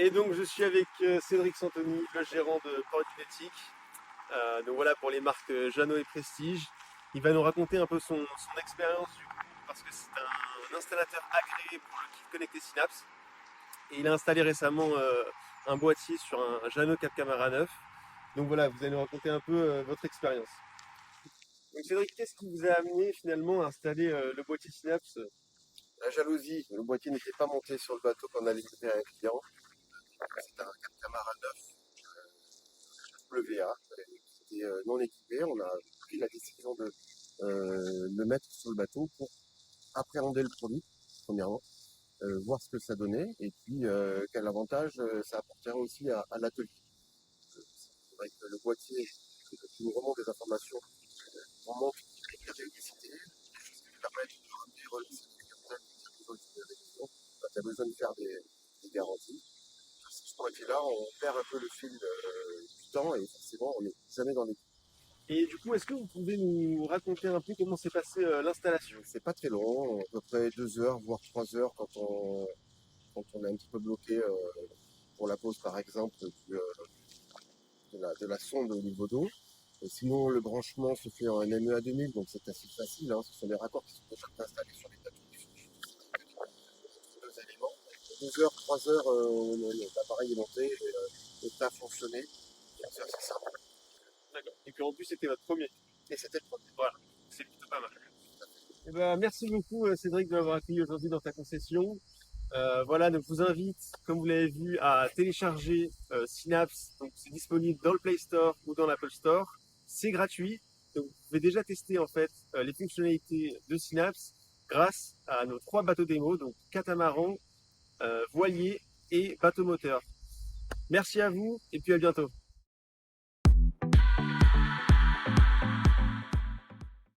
Et donc je suis avec Cédric Santoni, le gérant de Port Kinetic. Donc voilà pour les marques Jeannot et Prestige. Il va nous raconter un peu son expérience du coup, parce que c'est un installateur agréé pour le kit connecté Synapse. Et il a installé récemment un boîtier sur un Jeannot Cap Camara 9. Donc voilà, vous allez nous raconter un peu votre expérience. Donc Cédric, qu'est-ce qui vous a amené finalement à installer le boîtier Synapse? La jalousie, le boîtier n'était pas monté sur le bateau qu'on allait livrer à un client. C'était un Camara 9 WA. C'était non équipé. On a pris la décision de le mettre sur le bateau pour appréhender le produit, premièrement, voir ce que ça donnait et puis quel avantage ça apporterait aussi à l'atelier. C'est vrai que le boîtier qui nous remonte des informations remonte la périodicité, des choses qui nous permettent de ramener relever quand tu as besoin de faire des garanties. Ce boîtier-là, on perd un peu le fil du temps et forcément, on n'est jamais dans les. Et du coup, est-ce que vous pouvez nous raconter un peu comment s'est passée l'installation? C'est pas très long, à peu près 2 heures, voire 3 heures quand on est un petit peu bloqué pour la pose, par exemple, de la sonde au niveau d'eau. Sinon, le branchement se fait en NMEA 2000, donc c'est assez facile. Hein. Ce sont des raccords qui sont déjà installés sur les plateaux. Deux éléments. 2 heures, 3 heures, l'appareil est monté et ça a fonctionné. C'est assez simple. D'accord. Et puis en plus, c'était votre premier. Et c'était le premier. Voilà, c'est plutôt pas mal. Eh ben, merci beaucoup Cédric de m'avoir accueilli aujourd'hui dans ta concession. Voilà, donc je vous invite, comme vous l'avez vu, à télécharger Synapse. Donc c'est disponible dans le Play Store ou dans l'Apple Store. C'est gratuit. Donc vous pouvez déjà tester en fait les fonctionnalités de Synapse grâce à nos 3 bateaux démo, donc catamaran, voilier et bateau moteur. Merci à vous et puis à bientôt.